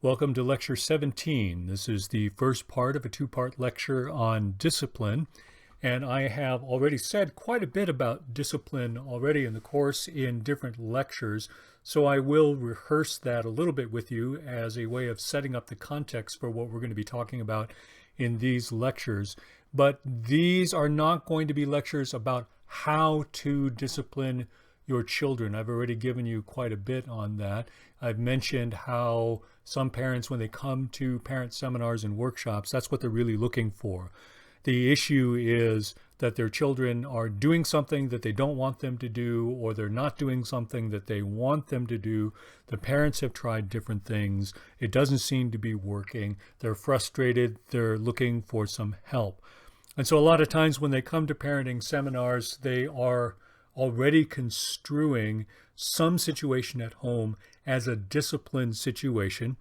Welcome to Lecture 17. This is the first part of a two-part lecture on discipline, and I have already said quite a bit about discipline already in the course in different lectures, so I will rehearse that a little bit with you as a way of setting up the context for what we're going to be talking about in these lectures. But these are not going to be lectures about how to discipline your children. I've already given you quite a bit on that. I've mentioned how some parents, when they come to parent seminars and workshops, that's what they're really looking for. The issue is that their children are doing something that they don't want them to do, or they're not doing something that they want them to do. The parents have tried different things. It doesn't seem to be working. They're frustrated. They're looking for some help. And so a lot of times when they come to parenting seminars, they are already construing some situation at home as a discipline situation.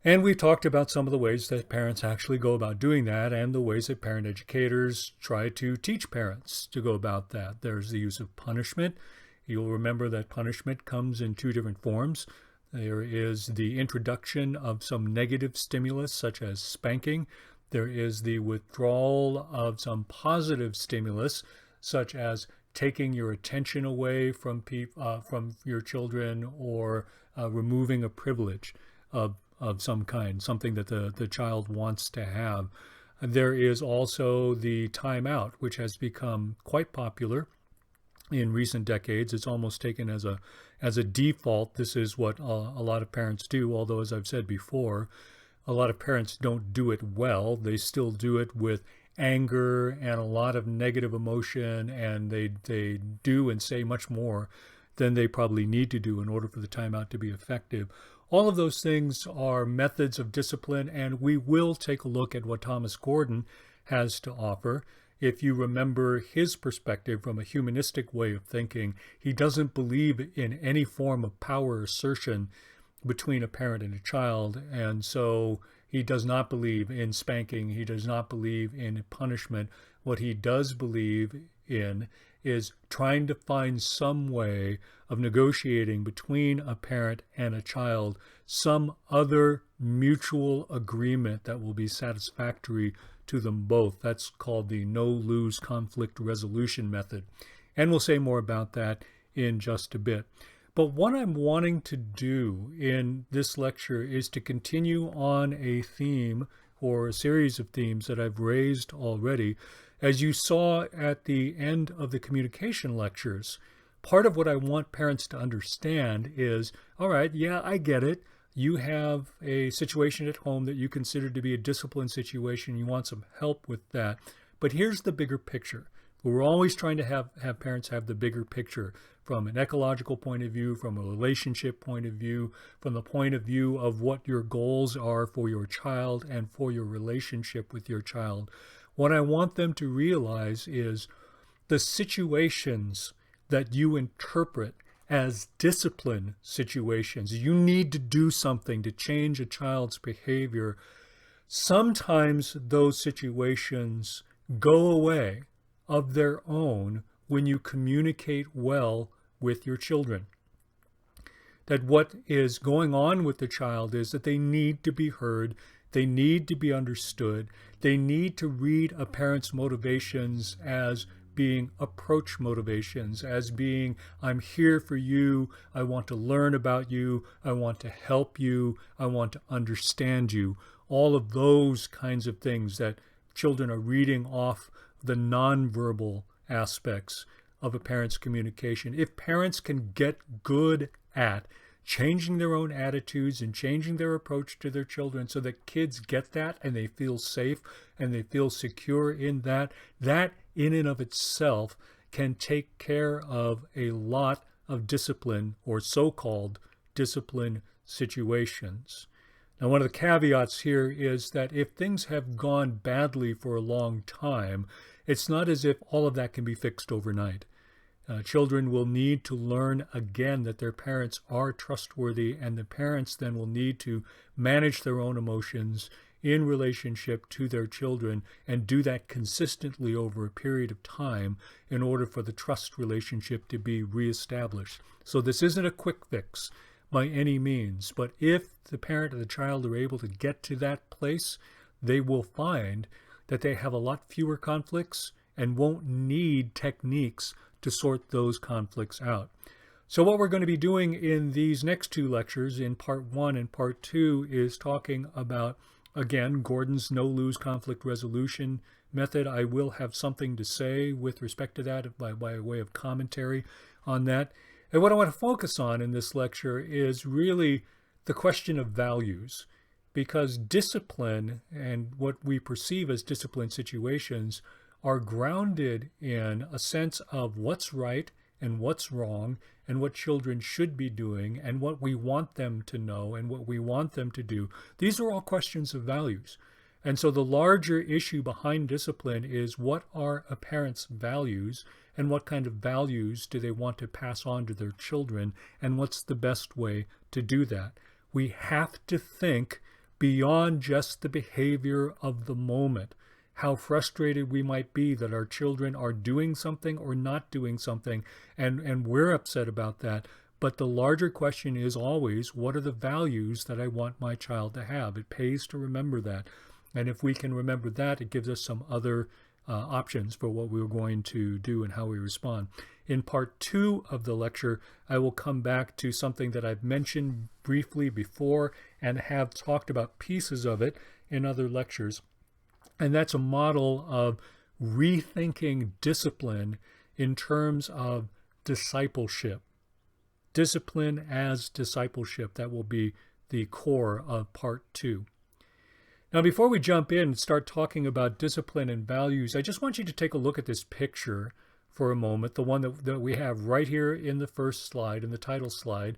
And we've talked about some of the ways that parents actually go about doing that and the ways that parent educators try to teach parents to go about that. There's the use of punishment. You'll remember that punishment comes in two different forms. There is the introduction of some negative stimulus, such as spanking. There is the withdrawal of some positive stimulus, such as taking your attention away from your children, or removing a privilege of some kind, something that the child wants to have. There is also the timeout, which has become quite popular in recent decades. It's almost taken as a default. This is what a lot of parents do, although, as I've said before, a lot of parents don't do it well. They still do it with anger and a lot of negative emotion, and they do and say much more than they probably need to do in order for the timeout to be effective. All of those things are methods of discipline, and we will take a look at what Thomas Gordon has to offer. If you remember his perspective from a humanistic way of thinking, he doesn't believe in any form of power assertion between a parent and a child, and so he does not believe in spanking. He does not believe in punishment. What he does believe in is trying to find some way of negotiating between a parent and a child, some other mutual agreement that will be satisfactory to them both. That's called the no-lose conflict resolution method. And we'll say more about that in just a bit. But what I'm wanting to do in this lecture is to continue on a theme or a series of themes that I've raised already. As you saw at the end of the communication lectures, part of what I want parents to understand is, all right, yeah, I get it. You have a situation at home that you consider to be a discipline situation. You want some help with that. But here's the bigger picture. We're always trying to have parents have the bigger picture from an ecological point of view, from a relationship point of view, from the point of view of what your goals are for your child and for your relationship with your child. What I want them to realize is the situations that you interpret as discipline situations. You need to do something to change a child's behavior. Sometimes those situations go away of their own when you communicate well with your children. That what is going on with the child is that they need to be heard, they need to be understood, they need to read a parent's motivations as being approach motivations, as being, I'm here for you, I want to learn about you, I want to help you, I want to understand you. All of those kinds of things that children are reading off the nonverbal aspects of a parent's communication. If parents can get good at changing their own attitudes and changing their approach to their children so that kids get that and they feel safe and they feel secure in that, that in and of itself can take care of a lot of discipline or so-called discipline situations. Now, one of the caveats here is that if things have gone badly for a long time, it's not as if all of that can be fixed overnight. Children will need to learn again that their parents are trustworthy, and the parents then will need to manage their own emotions in relationship to their children and do that consistently over a period of time in order for the trust relationship to be reestablished. So this isn't a quick fix. by any means. But if the parent or the child are able to get to that place, they will find that they have a lot fewer conflicts and won't need techniques to sort those conflicts out. So what we're going to be doing in these next two lectures, in part 1 and part 2, is talking about, again, Gordon's no-lose conflict resolution method. I will have something to say with respect to that by way of commentary on that. And what I want to focus on in this lecture is really the question of values, because discipline and what we perceive as discipline situations are grounded in a sense of what's right and what's wrong and what children should be doing and what we want them to know and what we want them to do. These are all questions of values. And so the larger issue behind discipline is, what are a parent's values and what kind of values do they want to pass on to their children, and what's the best way to do that? We have to think beyond just the behavior of the moment, how frustrated we might be that our children are doing something or not doing something, and we're upset about that. But the larger question is always, what are the values that I want my child to have? It pays to remember that. And if we can remember that, it gives us some other options for what we're going to do and how we respond. In part 2 of the lecture, I will come back to something that I've mentioned briefly before and have talked about pieces of it in other lectures. And that's a model of rethinking discipline in terms of discipleship. Discipline as discipleship. That will be the core of part 2. Now, before we jump in and start talking about discipline and values, I just want you to take a look at this picture for a moment, the one that we have right here in the first slide, in the title slide.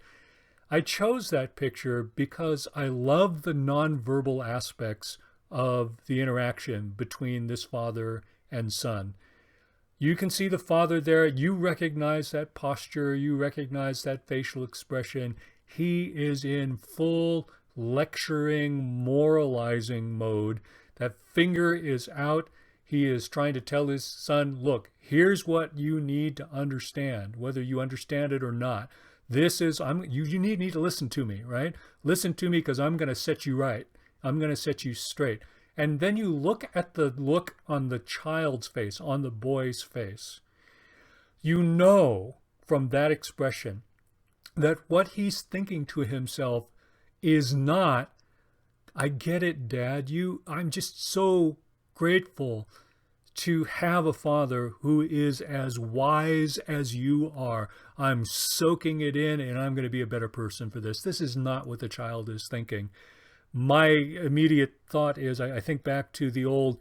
I chose that picture because I love the nonverbal aspects of the interaction between this father and son. You can see the father there. You recognize that posture. You recognize that facial expression. He is in full lecturing, moralizing mode. That finger is out. He is trying to tell his son, look, here's what you need to understand, whether you understand it or not. This is, you need to listen to me, right? Listen to me, because I'm going to set you right. I'm going to set you straight. And then you look at the look on the child's face, on the boy's face. You know from that expression that what he's thinking to himself is not, I get it, Dad. I'm just so grateful to have a father who is as wise as you are. I'm soaking it in, and I'm going to be a better person for this. This is not what the child is thinking. My immediate thought is, I think back to the old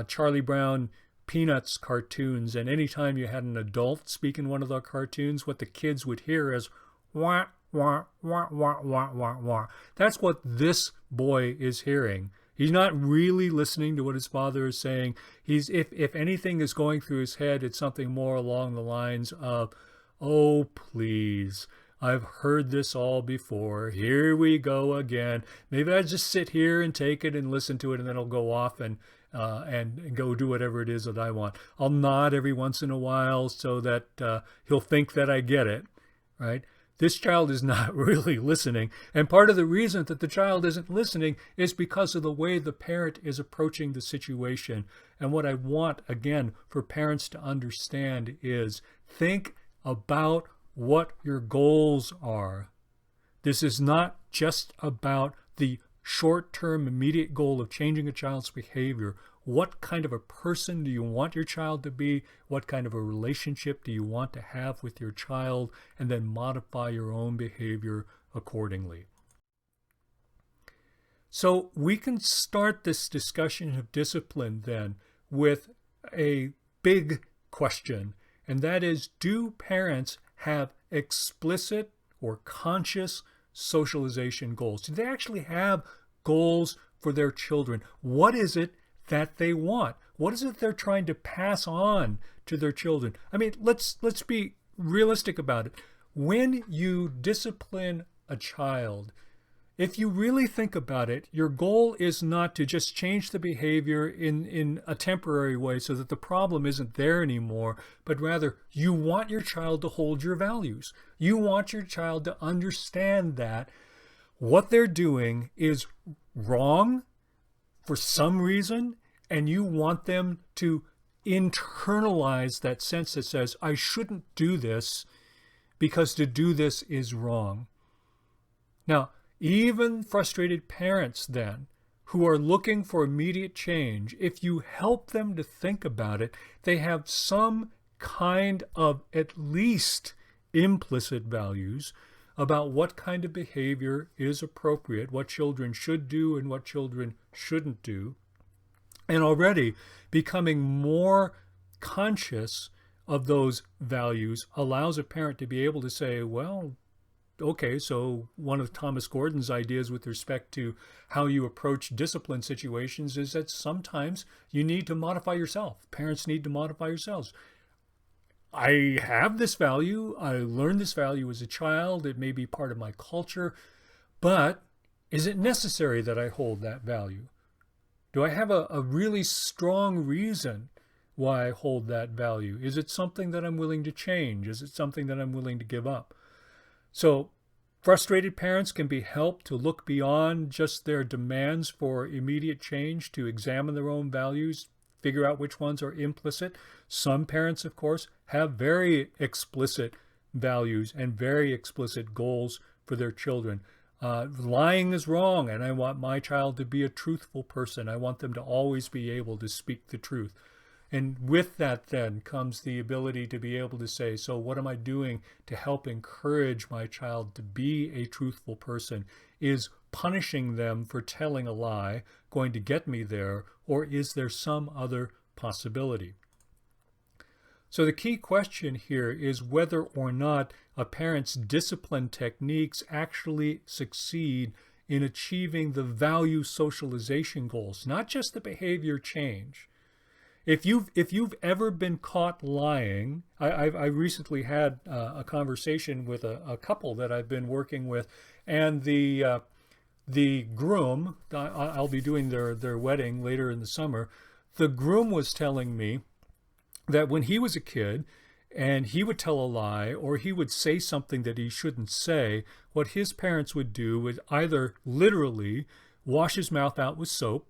Charlie Brown Peanuts cartoons, and anytime you had an adult speak in one of the cartoons, what the kids would hear is, wah, wah, wah, wah, wah, wah, wah. That's what this boy is hearing. He's not really listening to what his father is saying. If anything is going through his head, it's something more along the lines of, oh, please, I've heard this all before. Here we go again. Maybe I just sit here and take it and listen to it, and then I'll go off and go do whatever it is that I want. I'll nod every once in a while so that he'll think that I get it, right? This child is not really listening. And part of the reason that the child isn't listening is because of the way the parent is approaching the situation. And what I want, again, for parents to understand is, think about what your goals are. This is not just about the short-term immediate goal of changing a child's behavior. What kind of a person do you want your child to be? What kind of a relationship do you want to have with your child? And then modify your own behavior accordingly. So we can start this discussion of discipline then with a big question, and that is, do parents have explicit or conscious socialization goals? Do they actually have goals for their children? What is it that they want? What is it they're trying to pass on to their children? I mean, let's be realistic about it. When you discipline a child, if you really think about it, your goal is not to just change the behavior in a temporary way so that the problem isn't there anymore, but rather you want your child to hold your values. You want your child to understand that what they're doing is wrong for some reason, and you want them to internalize that sense that says, I shouldn't do this because to do this is wrong. Now, even frustrated parents then, who are looking for immediate change, if you help them to think about it, they have some kind of at least implicit values about what kind of behavior is appropriate, what children should do and what children shouldn't do, and already becoming more conscious of those values allows a parent to be able to say, well, okay, so one of Thomas Gordon's ideas with respect to how you approach discipline situations is that sometimes you need to modify yourself. Parents need to modify yourselves. I have this value. I learned this value as a child. It may be part of my culture, but is it necessary that I hold that value? Do I have a really strong reason why I hold that value? Is it something that I'm willing to change? Is it something that I'm willing to give up? So frustrated parents can be helped to look beyond just their demands for immediate change, to examine their own values, figure out which ones are implicit. Some parents, of course, have very explicit values and very explicit goals for their children. Lying is wrong, and I want my child to be a truthful person. I want them to always be able to speak the truth. And with that then comes the ability to be able to say, so what am I doing to help encourage my child to be a truthful person? Is punishing them for telling a lie going to get me there, or is there some other possibility? So the key question here is whether or not a parent's discipline techniques actually succeed in achieving the value socialization goals, not just the behavior change. If you've ever been caught lying, I recently had a conversation with a couple that I've been working with, and the groom, I'll be doing their wedding later in the summer. The groom was telling me that when he was a kid and he would tell a lie or he would say something that he shouldn't say, what his parents would do was either literally wash his mouth out with soap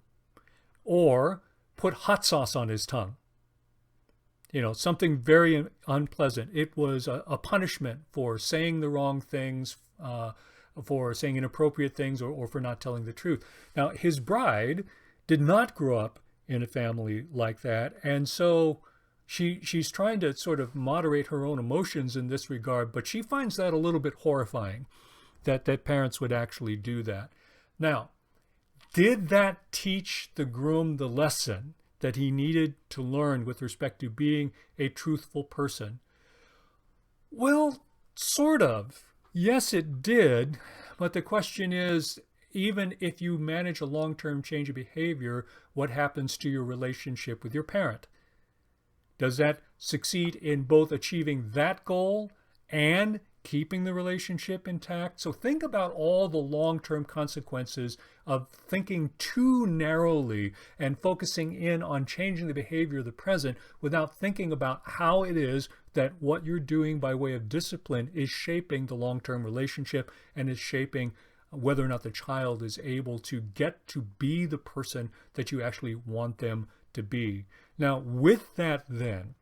or put hot sauce on his tongue. You know, something very unpleasant. It was a punishment for saying the wrong things, for saying inappropriate things, or for not telling the truth. Now, his bride did not grow up in a family like that, and so she's trying to sort of moderate her own emotions in this regard, but she finds that a little bit horrifying, that parents would actually do that. Now, did that teach the groom the lesson that he needed to learn with respect to being a truthful person? Well, sort of. Yes, it did. But the question is, even if you manage a long-term change of behavior, what happens to your relationship with your parent? Does that succeed in both achieving that goal and keeping the relationship intact? So think about all the long-term consequences of thinking too narrowly and focusing in on changing the behavior of the present without thinking about how it is that what you're doing by way of discipline is shaping the long-term relationship and is shaping whether or not the child is able to get to be the person that you actually want them to be. Now, with that then,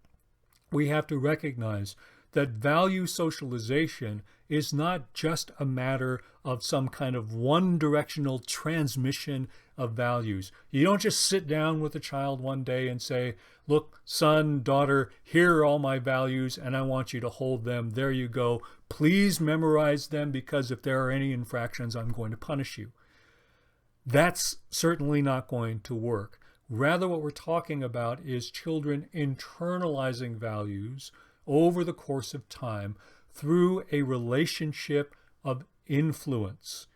we have to recognize that value socialization is not just a matter of some kind of one-directional transmission of values. You don't just sit down with a child one day and say, look, son, daughter, here are all my values, and I want you to hold them. There you go. Please memorize them, because if there are any infractions, I'm going to punish you. That's certainly not going to work. Rather, what we're talking about is children internalizing values over the course of time through a relationship of influence.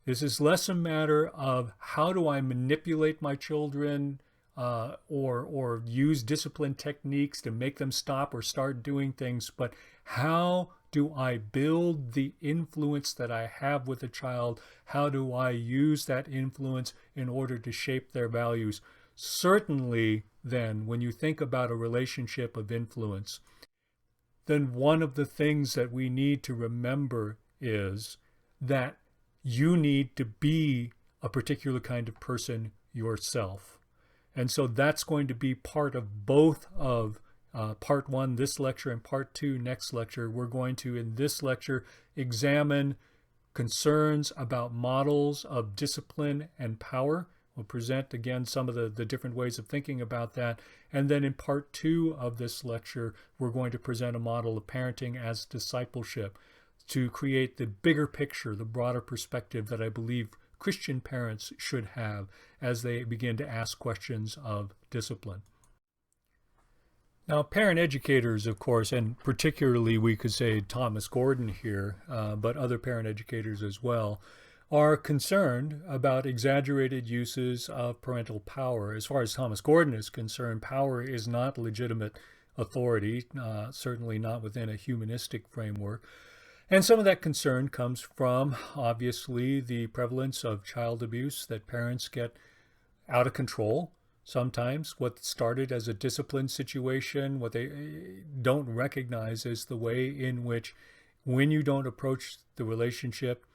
This is less a matter of how do I manipulate my children or use discipline techniques to make them stop or start doing things, but how do I build the influence that I have with a child? How do I use that influence in order to shape their values? Certainly, then, when you think about a relationship of influence, then one of the things that we need to remember is that you need to be a particular kind of person yourself. And so that's going to be part of both of part one, this lecture, and part two, next lecture. We're going to, in this lecture, examine concerns about models of discipline and power. We'll present again some of the different ways of thinking about that. And then in part two of this lecture, we're going to present a model of parenting as discipleship to create the bigger picture, the broader perspective that I believe Christian parents should have as they begin to ask questions of discipline. Now, parent educators, of course, and particularly we could say Thomas Gordon here, but other parent educators as well, are concerned about exaggerated uses of parental power. As far as Thomas Gordon is concerned, power is not legitimate authority, certainly not within a humanistic framework. And some of that concern comes from, obviously, the prevalence of child abuse, that parents get out of control. Sometimes what started as a discipline situation, what they don't recognize is the way in which, when you don't approach the relationship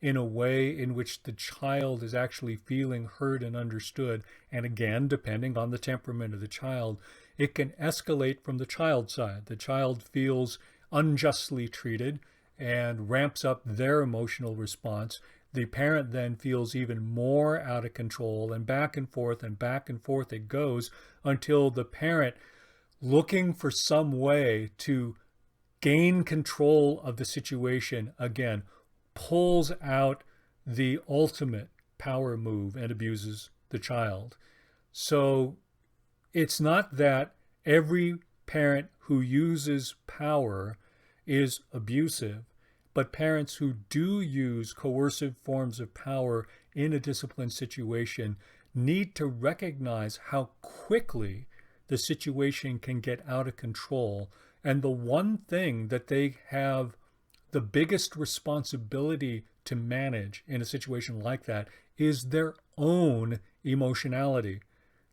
in a way in which the child is actually feeling heard and understood, and again, depending on the temperament of the child, it can escalate from the child side. The child feels unjustly treated and ramps up their emotional response. The parent then feels even more out of control, and back and forth it goes until the parent, looking for some way to gain control of the situation, again, pulls out the ultimate power move and abuses the child. So it's not that every parent who uses power is abusive, but parents who do use coercive forms of power in a discipline situation need to recognize how quickly the situation can get out of control. And the one thing that they have the biggest responsibility to manage in a situation like that is their own emotionality.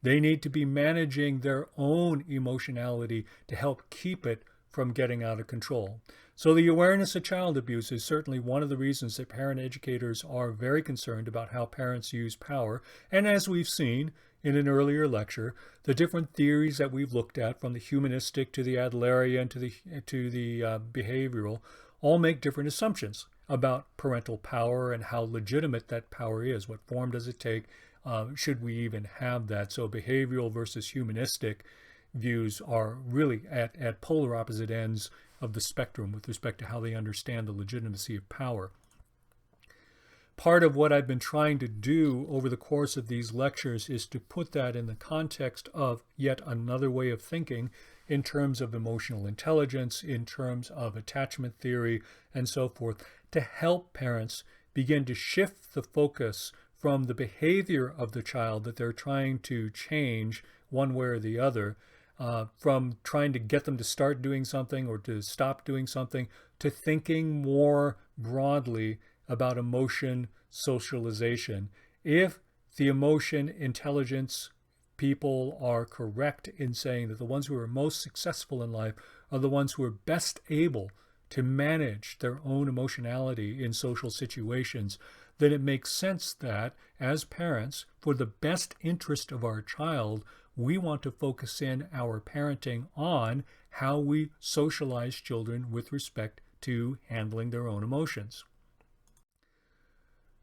They need to be managing their own emotionality to help keep it from getting out of control. So the awareness of child abuse is certainly one of the reasons that parent educators are very concerned about how parents use power. And as we've seen in an earlier lecture, the different theories that we've looked at, from the humanistic to the Adlerian to the behavioral, all make different assumptions about parental power and how legitimate that power is. What form does it take? Should we even have that? So behavioral versus humanistic views are really at polar opposite ends of the spectrum with respect to how they understand the legitimacy of power. Part of what I've been trying to do over the course of these lectures is to put that in the context of yet another way of thinking in terms of emotional intelligence, in terms of attachment theory, and so forth, to help parents begin to shift the focus from the behavior of the child that they're trying to change one way or the other, from trying to get them to start doing something or to stop doing something, to thinking more broadly about emotion socialization. If the emotion intelligence people are correct in saying that the ones who are most successful in life are the ones who are best able to manage their own emotionality in social situations, then it makes sense that, as parents, for the best interest of our child, we want to focus in our parenting on how we socialize children with respect to handling their own emotions.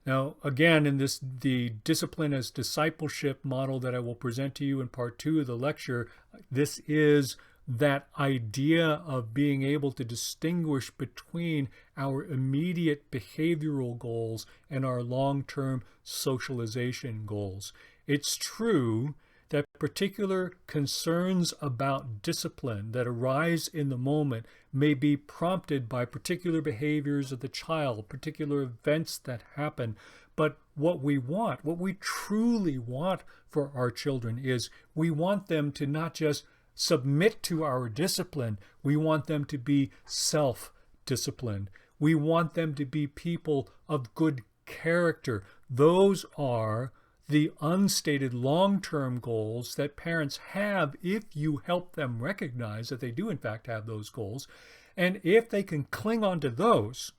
Now, again, in the discipline as discipleship model that I will present to you in part two of the lecture, this is that idea of being able to distinguish between our immediate behavioral goals and our long-term socialization goals. It's true that particular concerns about discipline that arise in the moment may be prompted by particular behaviors of the child, particular events that happen. But what we truly want for our children is we want them to not just submit to our discipline, we want them to be self disciplined. We want them to be people of good character. Those are the unstated long-term goals that parents have if you help them recognize that they do in fact have those goals. And if they can cling on to those,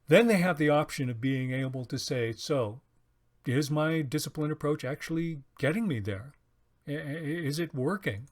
then they have the option of being able to say, so is my discipline approach actually getting me there? Is it working?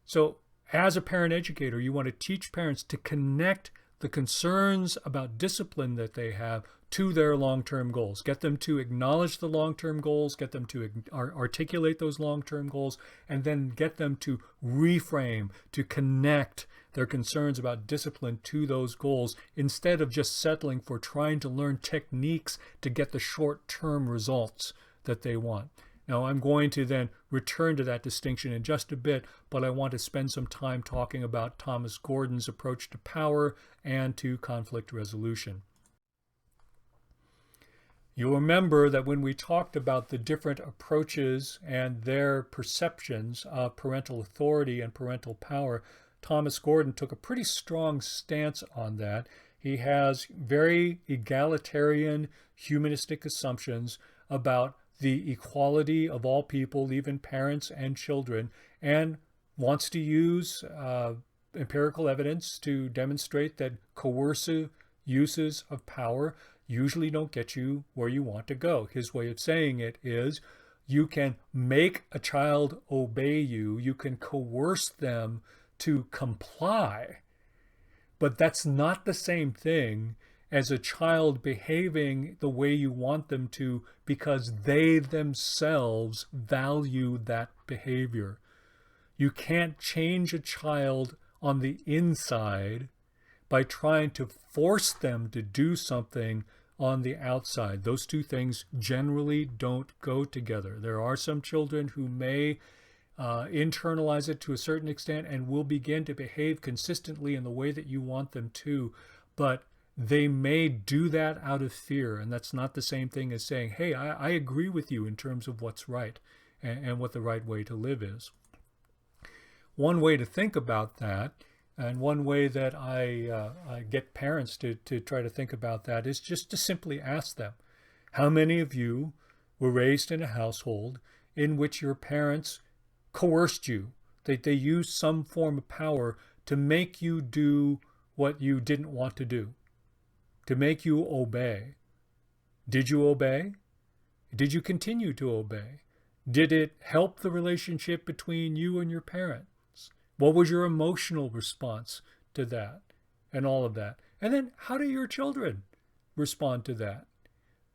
So as a parent educator, you want to teach parents to connect the concerns about discipline that they have to their long-term goals. Get them to acknowledge the long-term goals, get them to articulate those long-term goals, and then get them to reframe, to connect their concerns about discipline to those goals instead of just settling for trying to learn techniques to get the short-term results that they want. Now, I'm going to then return to that distinction in just a bit, but I want to spend some time talking about Thomas Gordon's approach to power and to conflict resolution. You'll remember that when we talked about the different approaches and their perceptions of parental authority and parental power, Thomas Gordon took a pretty strong stance on that. He has very egalitarian, humanistic assumptions about the equality of all people, even parents and children, and wants to use empirical evidence to demonstrate that coercive uses of power usually don't get you where you want to go. His way of saying it is, you can make a child obey you, you can coerce them to comply, but that's not the same thing as a child behaving the way you want them to because they themselves value that behavior. You can't change a child on the inside by trying to force them to do something on the outside. Those two things generally don't go together. There are some children who may internalize it to a certain extent and will begin to behave consistently in the way that you want them to, but they may do that out of fear, and that's not the same thing as saying, hey, I agree with you in terms of what's right and what the right way to live is. One way to think about that, and one way that I get parents to try to think about that, is just to simply ask them, how many of you were raised in a household in which your parents coerced you? They used some form of power to make you do what you didn't want to do, to make you obey. Did you obey? Did you continue to obey? Did it help the relationship between you and your parents? What was your emotional response to that and all of that? And then how do your children respond to that?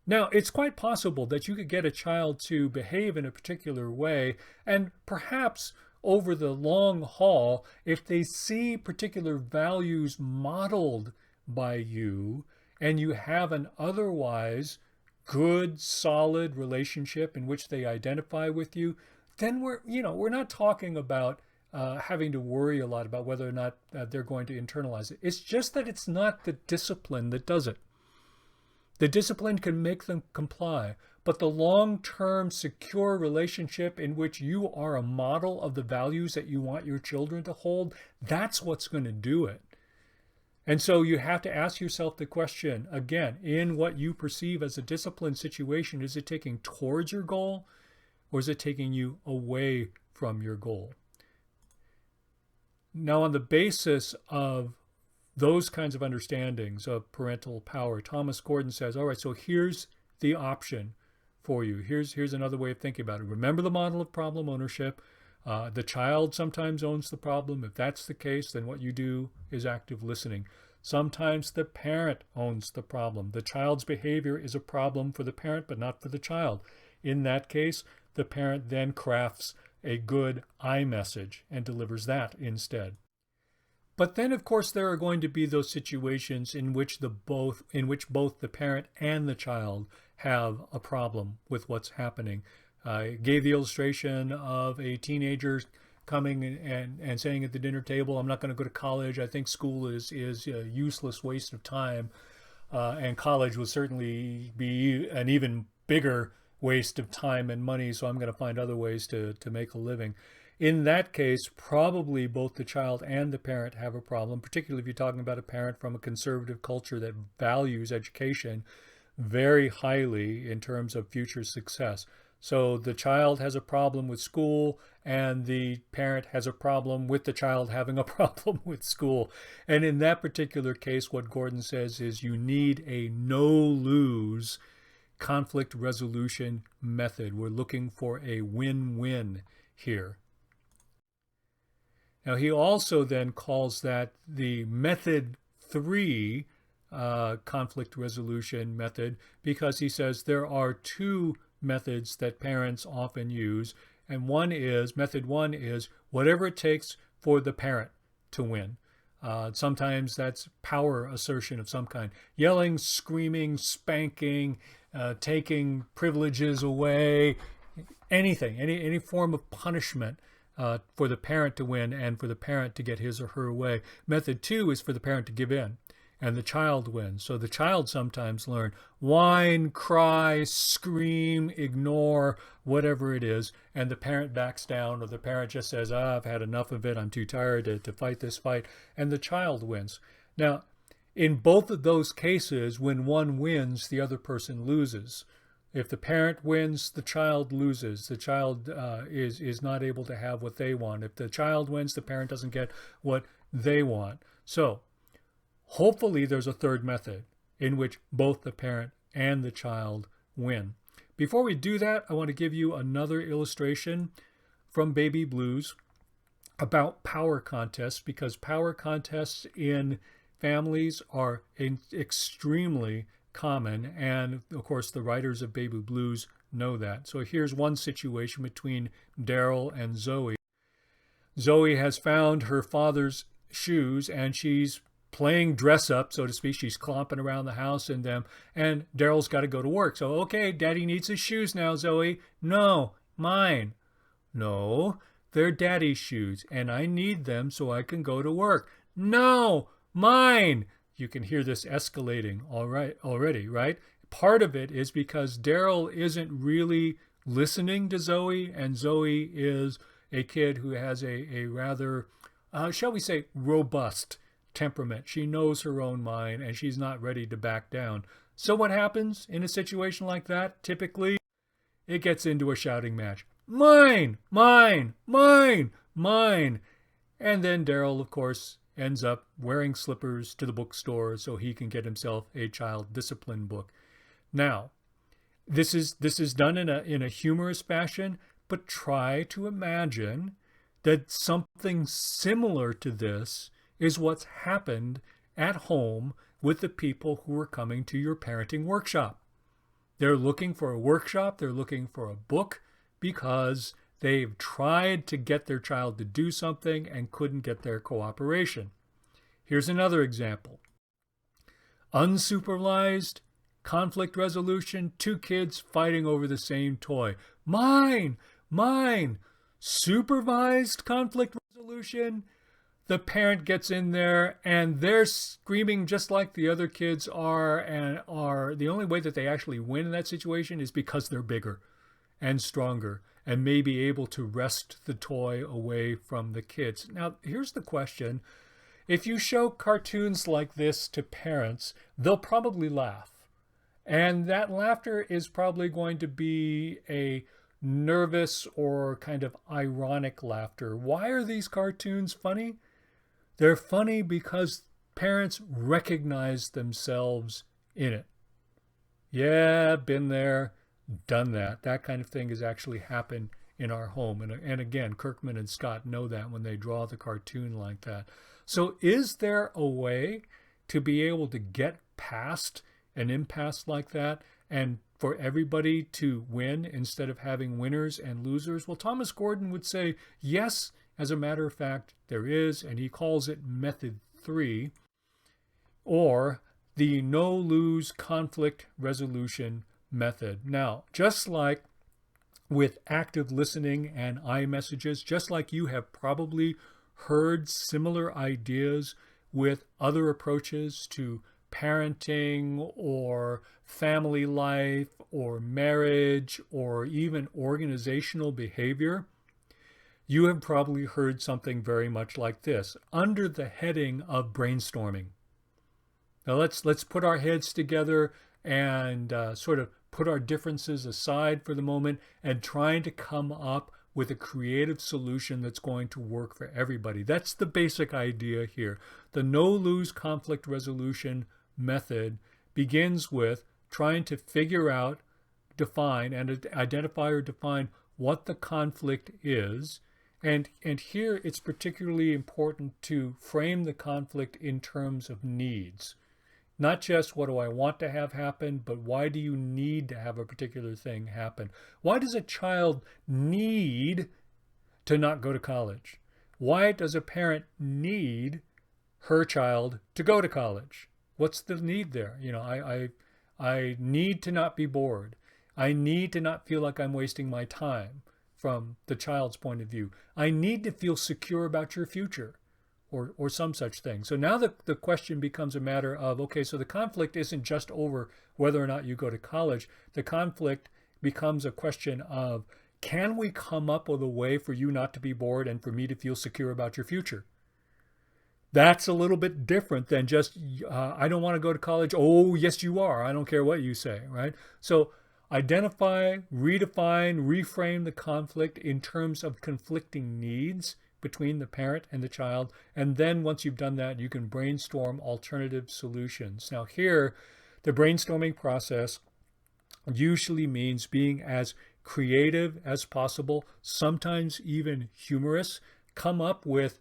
Now, it's quite possible that you could get a child to behave in a particular way, and perhaps over the long haul, if they see particular values modeled by you, and you have an otherwise good, solid relationship in which they identify with you, then we're not talking about having to worry a lot about whether or not they're going to internalize it. It's just that it's not the discipline that does it. The discipline can make them comply, but the long-term secure relationship in which you are a model of the values that you want your children to hold, that's what's going to do it. And so you have to ask yourself the question, again, in what you perceive as a discipline situation, is it taking towards your goal or is it taking you away from your goal? Now, on the basis of those kinds of understandings of parental power, Thomas Gordon says, all right, so here's the option for you. Here's another way of thinking about it. Remember the model of problem ownership. The child sometimes owns the problem. If that's the case, then what you do is active listening. Sometimes the parent owns the problem. The child's behavior is a problem for the parent, but not for the child. In that case, the parent then crafts a good I message and delivers that instead. But then, of course, there are going to be those situations in which both the parent and the child have a problem with what's happening. I gave the illustration of a teenager coming and saying at the dinner table, I'm not going to go to college. I think school is a useless waste of time. And college will certainly be an even bigger waste of time and money, so I'm going to find other ways to make a living. In that case, probably both the child and the parent have a problem, particularly if you're talking about a parent from a conservative culture that values education very highly in terms of future success. So the child has a problem with school, and the parent has a problem with the child having a problem with school. And in that particular case, what Gordon says is you need a no-lose conflict resolution method. We're looking for a win-win here. Now, he also then calls that the method 3 conflict resolution method, because he says there are two methods that parents often use. And method one is whatever it takes for the parent to win. Sometimes that's power assertion of some kind. Yelling, screaming, spanking, taking privileges away, anything, any form of punishment for the parent to win and for the parent to get his or her way. Method two is for the parent to give in, and the child wins. So the child sometimes learn whine, cry, scream, ignore, whatever it is, and the parent backs down, or the parent just says, I've had enough of it, I'm too tired to fight this fight, and the child wins. Now, in both of those cases, when one wins, the other person loses. If the parent wins, the child loses. The child is not able to have what they want. If the child wins, the parent doesn't get what they want. So hopefully there's a third method in which both the parent and the child win. Before we do that, I want to give you another illustration from Baby Blues about power contests, because power contests in families are extremely common, and of course the writers of Baby Blues know that. So here's one situation between Daryl and Zoe. Zoe has found her father's shoes, and she's playing dress up, so to speak. She's clomping around the house in them, and Daryl's got to go to work. So, okay, Daddy needs his shoes now, Zoe. No, mine. No, they're Daddy's shoes, and I need them so I can go to work. No, mine. You can hear this escalating already, right? Part of it is because Daryl isn't really listening to Zoe, and Zoe is a kid who has a rather, shall we say, robust temperament. She knows her own mind, and she's not ready to back down. So what happens in a situation like that? Typically, it gets into a shouting match. Mine, mine, mine, mine. And then Daryl, of course, ends up wearing slippers to the bookstore so he can get himself a child discipline book. Now, this is done in a humorous fashion, but try to imagine that something similar to this is what's happened at home with the people who are coming to your parenting workshop. They're looking for a workshop, they're looking for a book, because they've tried to get their child to do something and couldn't get their cooperation. Here's another example. Unsupervised conflict resolution, two kids fighting over the same toy. Mine, mine. Supervised conflict resolution, the parent gets in there and they're screaming just like the other kids are, and the only way that they actually win in that situation is because they're bigger and stronger and may be able to wrest the toy away from the kids. Now, here's the question. If you show cartoons like this to parents, they'll probably laugh. And that laughter is probably going to be a nervous or kind of ironic laughter. Why are these cartoons funny? They're funny because parents recognize themselves in it. Yeah, been there, done that. That kind of thing has actually happened in our home. And again, Kirkman and Scott know that when they draw the cartoon like that. So is there a way to be able to get past an impasse like that and for everybody to win instead of having winners and losers? Well, Thomas Gordon would say, yes, as a matter of fact, there is, and he calls it Method 3, or the no-lose conflict resolution method. Now, just like with active listening and iMessages, just like you have probably heard similar ideas with other approaches to parenting or family life or marriage or even organizational behavior, You have probably heard something very much like this under the heading of brainstorming. Now let's put our heads together and sort of put our differences aside for the moment and trying to come up with a creative solution that's going to work for everybody. That's the basic idea here. The no-lose conflict resolution method begins with trying to figure out, define, and identify or define what the conflict is. And here it's particularly important to frame the conflict in terms of needs. Not just what do I want to have happen, but why do you need to have a particular thing happen? Why does a child need to not go to college? Why does a parent need her child to go to college? What's the need there? You know, I need to not be bored. I need to not feel like I'm wasting my time from the child's point of view. I need to feel secure about your future. Or some such thing. So now the question becomes a matter of, okay, so the conflict isn't just over whether or not you go to college. The conflict becomes a question of, can we come up with a way for you not to be bored and for me to feel secure about your future? That's a little bit different than just, I don't want to go to college. Oh, yes, you are. I don't care what you say, right? So identify, redefine, reframe the conflict in terms of conflicting needs between the parent and the child. And then once you've done that, you can brainstorm alternative solutions. Now here, the brainstorming process usually means being as creative as possible, sometimes even humorous. Come up with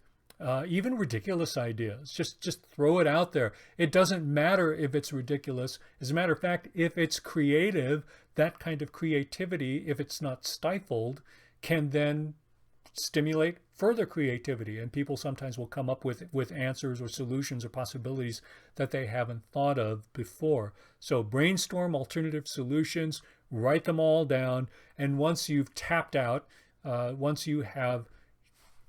even ridiculous ideas. Just throw it out there. It doesn't matter if it's ridiculous. As a matter of fact, if it's creative, that kind of creativity, if it's not stifled, can then stimulate further creativity, and people sometimes will come up with answers or solutions or possibilities that they haven't thought of before. So brainstorm alternative solutions, write them all down, and once you've tapped out, once you have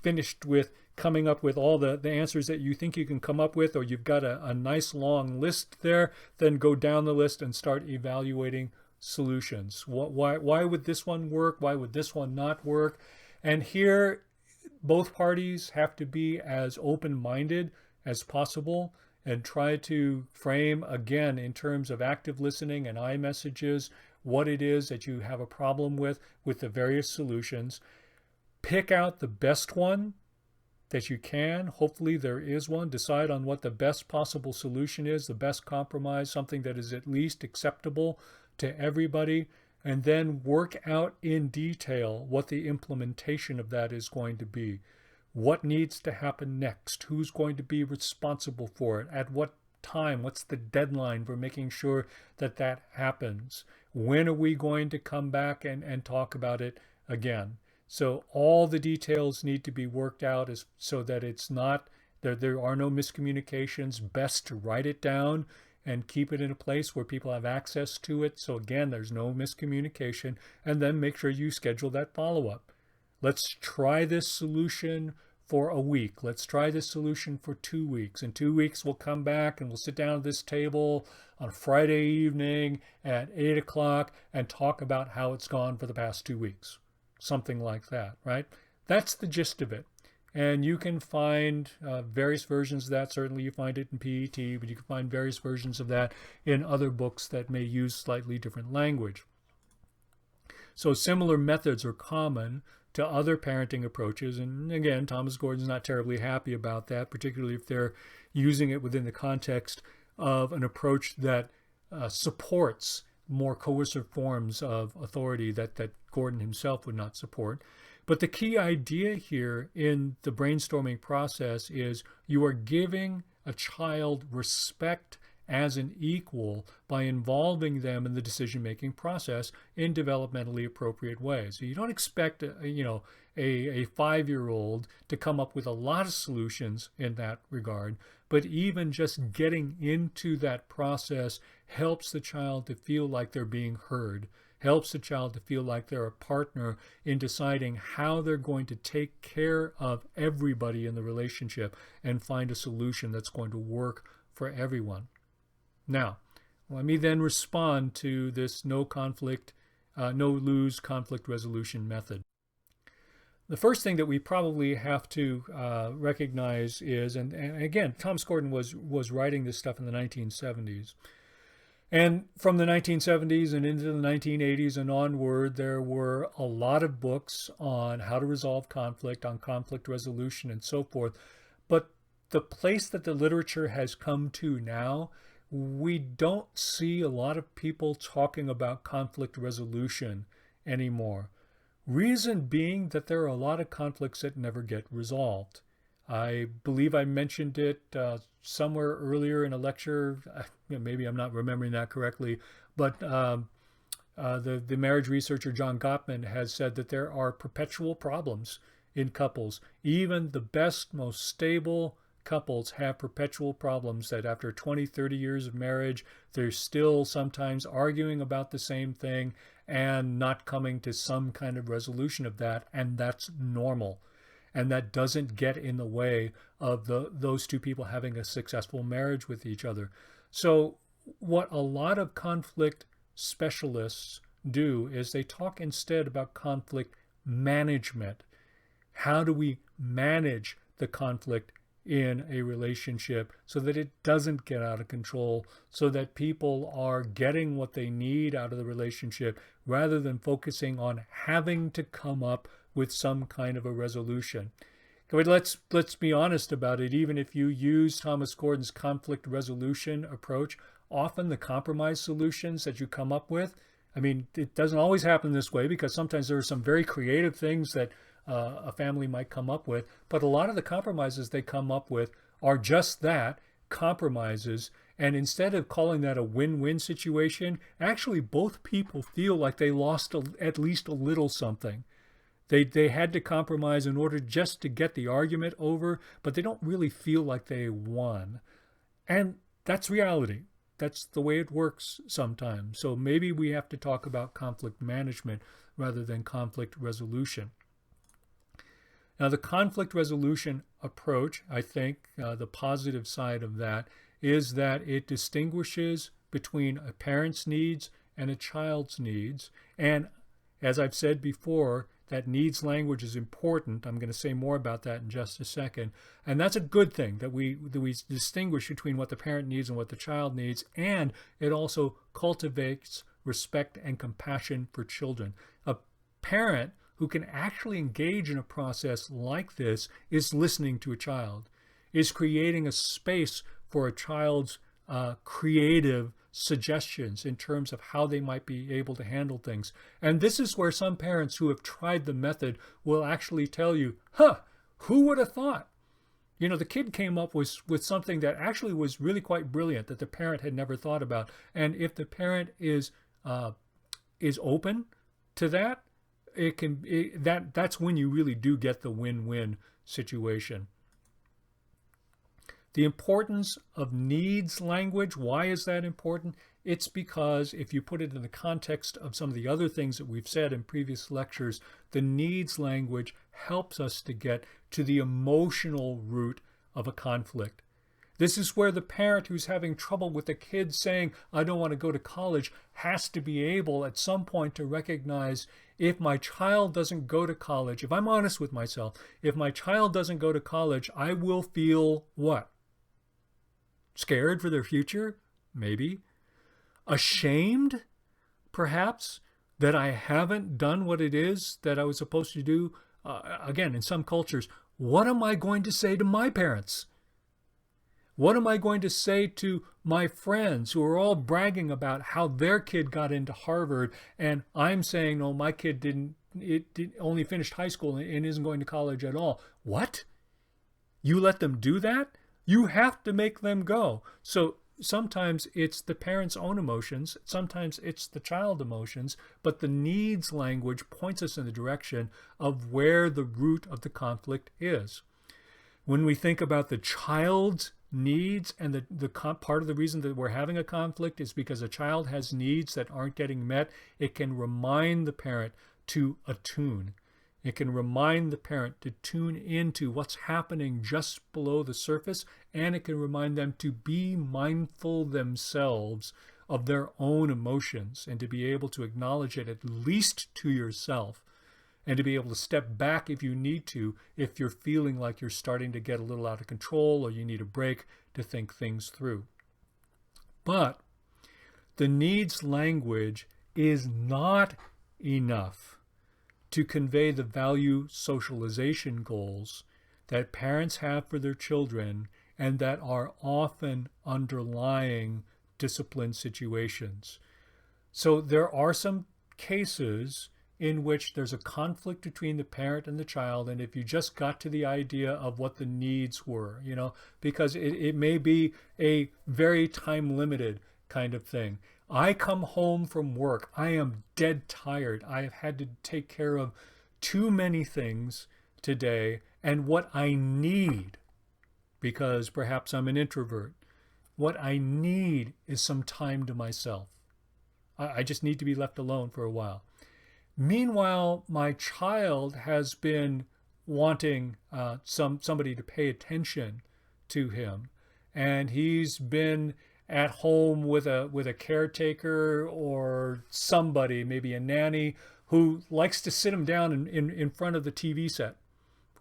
finished with coming up with all the answers that you think you can come up with, or you've got a nice long list there, then go down the list and start evaluating solutions. Why would this one work? Why would this one not work? And here, both parties have to be as open-minded as possible and try to frame, again, in terms of active listening and iMessages, what it is that you have a problem with the various solutions. Pick out the best one that you can. Hopefully there is one. Decide on what the best possible solution is, the best compromise, something that is at least acceptable to everybody. And then work out in detail what the implementation of that is going to be. What needs to happen next? Who's going to be responsible for it? At what time? What's the deadline for making sure that that happens? When are we going to come back and talk about it again? So all the details need to be worked out so that it's not, there are no miscommunications. Best to write it down and keep it in a place where people have access to it. So again, there's no miscommunication. And then make sure you schedule that follow-up. Let's try this solution for a week. Let's try this solution for 2 weeks. In 2 weeks, we'll come back and we'll sit down at this table on a Friday evening at 8 o'clock and talk about how it's gone for the past 2 weeks. Something like that, right? That's the gist of it. And you can find various versions of that. Certainly you find it in PET, but you can find various versions of that in other books that may use slightly different language. So similar methods are common to other parenting approaches. And again, Thomas Gordon's not terribly happy about that, particularly if they're using it within the context of an approach that supports more coercive forms of authority that Gordon himself would not support. But the key idea here in the brainstorming process is you are giving a child respect as an equal by involving them in the decision-making process in developmentally appropriate ways. So you don't expect a 5-year-old to come up with a lot of solutions in that regard, but even just getting into that process helps the child to feel like they're being heard, helps the child to feel like they're a partner in deciding how they're going to take care of everybody in the relationship and find a solution that's going to work for everyone. Now, let me then respond to this no lose conflict resolution method. The first thing that we probably have to recognize is, and again, Thomas Gordon was writing this stuff in the 1970s. And from the 1970s and into the 1980s and onward, there were a lot of books on how to resolve conflict, on conflict resolution, and so forth. But the place that the literature has come to now, we don't see a lot of people talking about conflict resolution anymore. Reason being that there are a lot of conflicts that never get resolved. I believe I mentioned it somewhere earlier in a lecture. Maybe I'm not remembering that correctly, but the marriage researcher John Gottman has said that there are perpetual problems in couples. Even the best, most stable couples have perpetual problems that after 20, 30 years of marriage, they're still sometimes arguing about the same thing and not coming to some kind of resolution of that, and that's normal. And that doesn't get in the way of those two people having a successful marriage with each other. So what a lot of conflict specialists do is they talk instead about conflict management. How do we manage the conflict in a relationship so that it doesn't get out of control, so that people are getting what they need out of the relationship rather than focusing on having to come up with some kind of a resolution. But let's be honest about it. Even if you use Thomas Gordon's conflict resolution approach, often the compromise solutions that you come up with, I mean, it doesn't always happen this way because sometimes there are some very creative things that a family might come up with, but a lot of the compromises they come up with are just that, compromises. And instead of calling that a win-win situation, actually both people feel like they lost at least a little something. They had to compromise in order just to get the argument over, but they don't really feel like they won. And that's reality. That's the way it works sometimes. So maybe we have to talk about conflict management rather than conflict resolution. Now, the conflict resolution approach, I think the positive side of that is that it distinguishes between a parent's needs and a child's needs. And as I've said before, that needs language is important. I'm going to say more about that in just a second. And that's a good thing, that we distinguish between what the parent needs and what the child needs. And it also cultivates respect and compassion for children. A parent who can actually engage in a process like this is listening to a child, is creating a space for a child's creative suggestions in terms of how they might be able to handle things. And this is where some parents who have tried the method will actually tell you, who would have thought? You know, the kid came up with something that actually was really quite brilliant that the parent had never thought about. And if the parent is open to that, that's when you really do get the win-win situation. The importance of needs language, why is that important? It's because if you put it in the context of some of the other things that we've said in previous lectures, the needs language helps us to get to the emotional root of a conflict. This is where the parent who's having trouble with the kid saying, I don't want to go to college, has to be able at some point to recognize, if my child doesn't go to college, if I'm honest with myself, if my child doesn't go to college, I will feel what? Scared for their future? Maybe. Ashamed, perhaps, that I haven't done what it is that I was supposed to do. Again, in some cultures, what am I going to say to my parents? What am I going to say to my friends who are all bragging about how their kid got into Harvard, and I'm saying, no, my kid only finished high school and isn't going to college at all? What? You let them do that? You have to make them go. So sometimes it's the parent's own emotions, sometimes it's the child emotions, but the needs language points us in the direction of where the root of the conflict is. When we think about the child's needs, and the part of the reason that we're having a conflict is because a child has needs that aren't getting met, it can remind the parent to attune. It can remind the parent to tune into what's happening just below the surface, and it can remind them to be mindful themselves of their own emotions and to be able to acknowledge it, at least to yourself. and to be able to step back if you need to, if you're feeling like you're starting to get a little out of control or you need a break to think things through. But the needs language is not enough to convey the value socialization goals that parents have for their children and that are often underlying discipline situations. So there are some cases in which there's a conflict between the parent and the child, and if you just got to the idea of what the needs were, because it may be a very time limited kind of thing. I come home from work, I am dead tired, I have had to take care of too many things today, and what I need, because perhaps I'm an introvert, what I need is some time to myself. I just need to be left alone for a while. Meanwhile, my child has been wanting somebody to pay attention to him, and he's been at home with a caretaker or somebody, maybe a nanny, who likes to sit him down in front of the TV set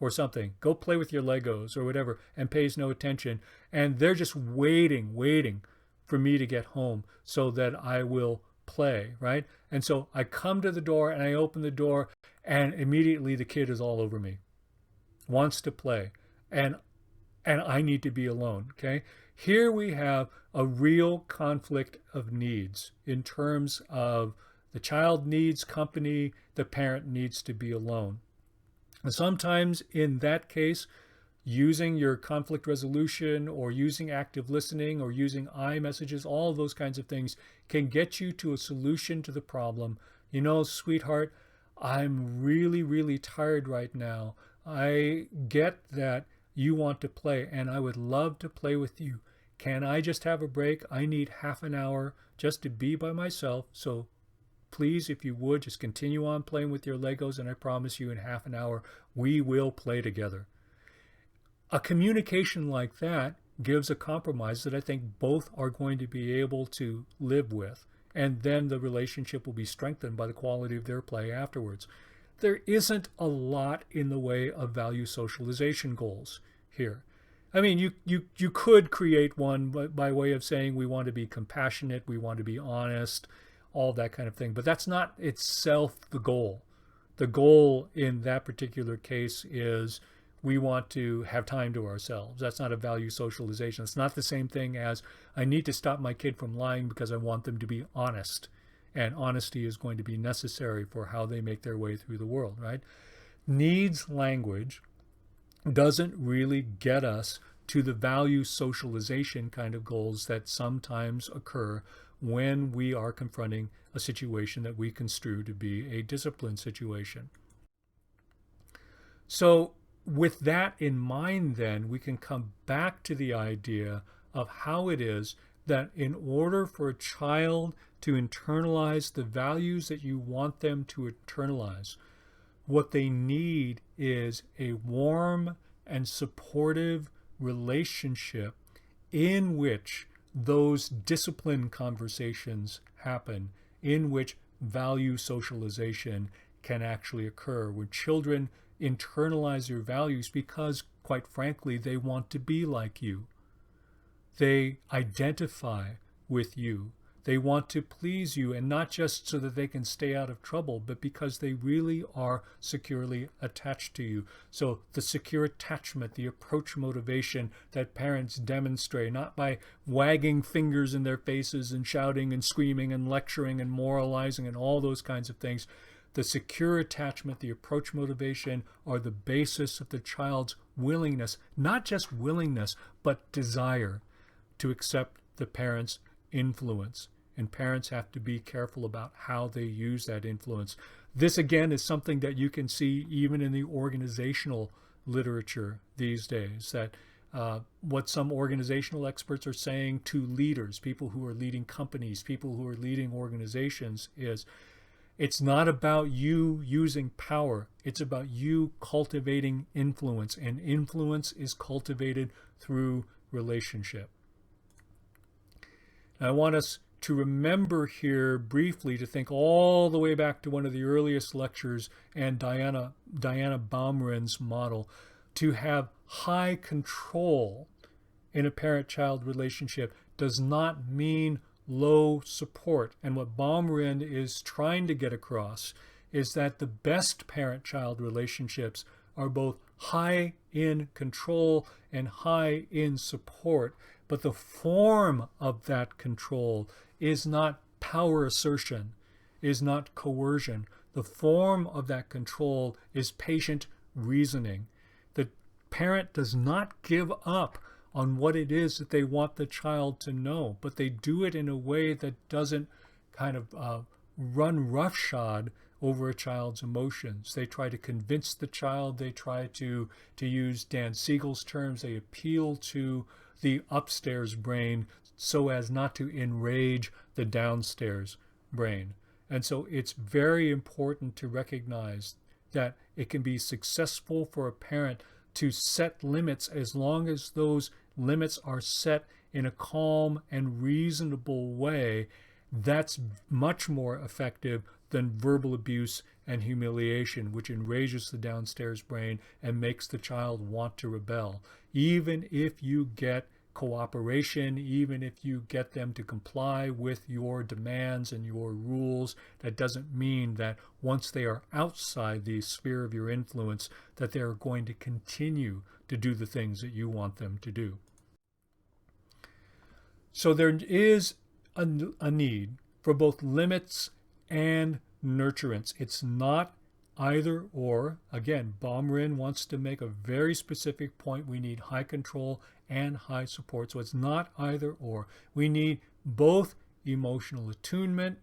or something, go play with your Legos or whatever, and pays no attention. And they're just waiting for me to get home so that I will play, right? And so I come to the door and I open the door, and immediately the kid is all over me, wants to play, and I need to be alone, okay? Here we have a real conflict of needs in terms of the child needs company, the parent needs to be alone. And sometimes in that case, using your conflict resolution or using active listening or using iMessages, all of those kinds of things can get you to a solution to the problem. Sweetheart, I'm really, really tired right now. I get that you want to play and I would love to play with you. Can I just have a break? I need half an hour just to be by myself. So please, if you would, just continue on playing with your Legos, and I promise you in half an hour, we will play together. A communication like that gives a compromise that I think both are going to be able to live with, and then the relationship will be strengthened by the quality of their play afterwards. There isn't a lot in the way of value socialization goals here. I mean, you could create one by way of saying we want to be compassionate, we want to be honest, all that kind of thing. But that's not itself the goal. The goal in that particular case is we want to have time to ourselves. That's not a value socialization. It's not the same thing as I need to stop my kid from lying because I want them to be honest. And honesty is going to be necessary for how they make their way through the world, right? Needs language doesn't really get us to the value socialization kind of goals that sometimes occur when we are confronting a situation that we construe to be a discipline situation. So with that in mind, then, we can come back to the idea of how it is that in order for a child to internalize the values that you want them to internalize, what they need is a warm and supportive relationship in which those discipline conversations happen, in which value socialization can actually occur, where children internalize your values because, quite frankly, they want to be like you. They identify with you. They want to please you, and not just so that they can stay out of trouble, but because they really are securely attached to you. So the secure attachment, the approach motivation that parents demonstrate, not by wagging fingers in their faces and shouting and screaming and lecturing and moralizing and all those kinds of things. The secure attachment, the approach motivation are the basis of the child's willingness, not just willingness, but desire to accept the parent's influence. And parents have to be careful about how they use that influence. This, again, is something that you can see even in the organizational literature these days, that what some organizational experts are saying to leaders, people who are leading companies, people who are leading organizations, is it's not about you using power. It's about you cultivating influence, and influence is cultivated through relationship. I want us to remember here briefly to think all the way back to one of the earliest lectures and Diana Baumrinn's model, to have high control in a parent-child relationship does not mean low support. And what Baumrinn is trying to get across is that the best parent-child relationships are both high in control and high in support, but the form of that control is not power assertion, is not coercion. The form of that control is patient reasoning. The parent does not give up on what it is that they want the child to know, but they do it in a way that doesn't kind of run roughshod over a child's emotions. They try to convince the child. They try to use Dan Siegel's terms, they appeal to the upstairs brain so as not to enrage the downstairs brain. And so it's very important to recognize that it can be successful for a parent to set limits as long as those limits are set in a calm and reasonable way. That's much more effective than verbal abuse and humiliation, which enrages the downstairs brain and makes the child want to rebel. Even if you get cooperation, even if you get them to comply with your demands and your rules, that doesn't mean that once they are outside the sphere of your influence, that they're going to continue to do the things that you want them to do. So there is a need for both limits and nurturance. It's not either or. Again, Baumrinn wants to make a very specific point. We need high control and high support. So it's not either or. We need both emotional attunement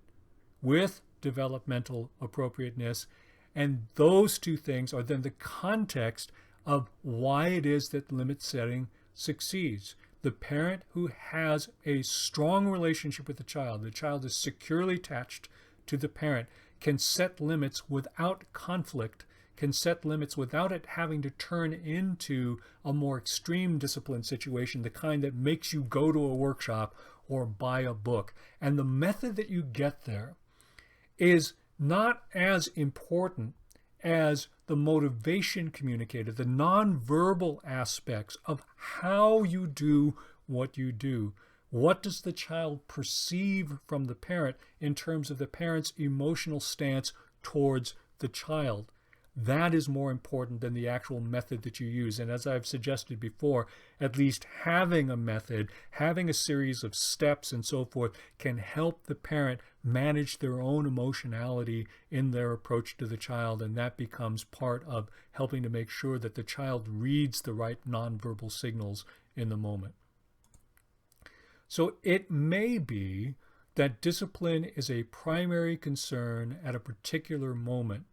with developmental appropriateness. And those two things are then the context of why it is that limit setting succeeds. The parent who has a strong relationship with the child is securely attached to the parent, can set limits without conflict, can set limits without it having to turn into a more extreme discipline situation, the kind that makes you go to a workshop or buy a book. And the method that you get there is not as important as the motivation communicated, the nonverbal aspects of how you do what you do. What does the child perceive from the parent in terms of the parent's emotional stance towards the child? That is more important than the actual method that you use. And as I've suggested before, at least having a method, having a series of steps and so forth can help the parent manage their own emotionality in their approach to the child. And that becomes part of helping to make sure that the child reads the right nonverbal signals in the moment. So it may be that discipline is a primary concern at a particular moment.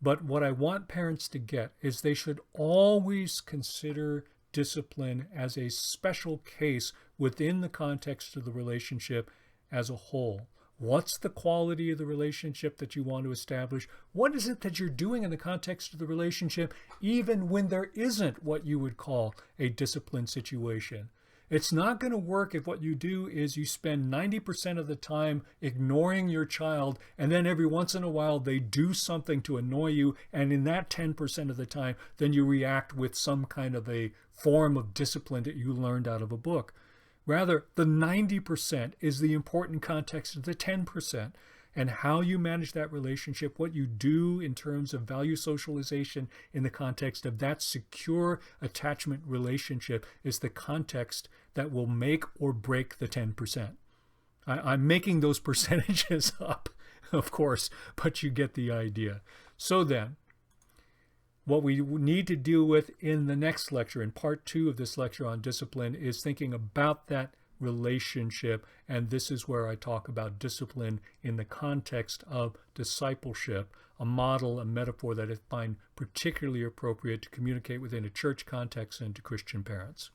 But what I want parents to get is they should always consider discipline as a special case within the context of the relationship as a whole. What's the quality of the relationship that you want to establish? What is it that you're doing in the context of the relationship, even when there isn't what you would call a discipline situation? It's not going to work if what you do is you spend 90% of the time ignoring your child, and then every once in a while they do something to annoy you, and in that 10% of the time, then you react with some kind of a form of discipline that you learned out of a book. Rather, the 90% is the important context of the 10%. And how you manage that relationship, what you do in terms of value socialization in the context of that secure attachment relationship is the context that will make or break the 10%. I'm making those percentages up, of course, but you get the idea. So then, what we need to deal with in the next lecture, in part 2 of this lecture on discipline, is thinking about that relationship, and this is where I talk about discipline in the context of discipleship, a model, a metaphor that I find particularly appropriate to communicate within a church context and to Christian parents.